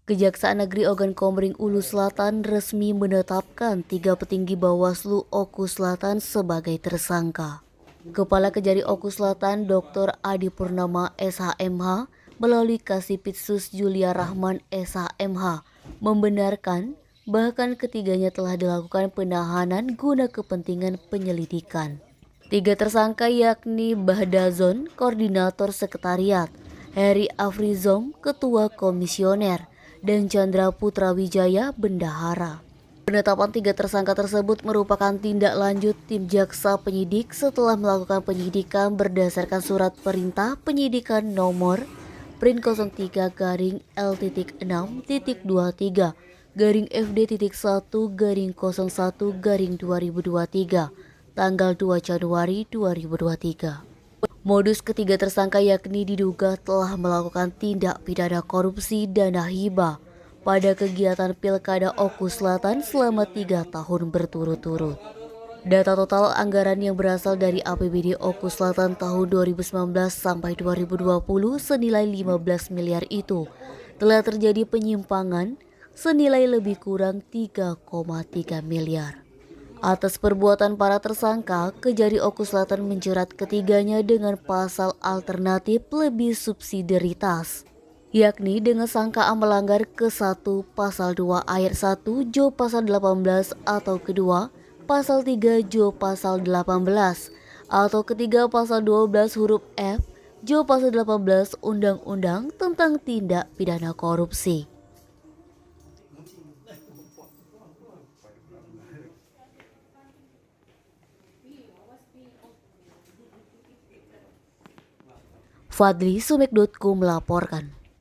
Kejaksaan Negeri Ogan Komering Ulu Selatan resmi menetapkan 3 petinggi Bawaslu Oku Selatan sebagai tersangka. Kepala Kejari Oku Selatan Dr. Adi Purnama SHMH melalui Kasipitsus Julia Rahman SHMH membenarkan bahkan ketiganya telah dilakukan penahanan guna kepentingan penyelidikan. 3 tersangka yakni Bahdazon, Koordinator Sekretariat, Heri Afrizom, Ketua Komisioner, dan Chandra Putra Wijaya, Bendahara. Penetapan 3 tersangka tersebut merupakan tindak lanjut tim jaksa penyidik setelah melakukan penyidikan berdasarkan surat perintah penyidikan nomor Prin 03-L.2.1-1-01-2023 tanggal 2 Januari 2023. Modus ketiga tersangka yakni diduga telah melakukan tindak pidana korupsi dana hibah pada kegiatan Pilkada Oku Selatan selama 3 tahun berturut-turut. Data total anggaran yang berasal dari APBD Oku Selatan tahun 2019 sampai 2020 senilai 15 miliar itu telah terjadi penyimpangan senilai lebih kurang 3,3 miliar. Atas perbuatan para tersangka, Kejari Oku Selatan menjerat ketiganya dengan pasal alternatif lebih subsidiaritas, yakni dengan sangkaan melanggar ke-1 pasal 2 ayat 1 Jo pasal 18 atau kedua pasal 3 Jo pasal 18 atau ketiga pasal 12 huruf F Jo pasal 18 Undang-Undang tentang Tindak Pidana Korupsi. Fadli Sumekdotku melaporkan.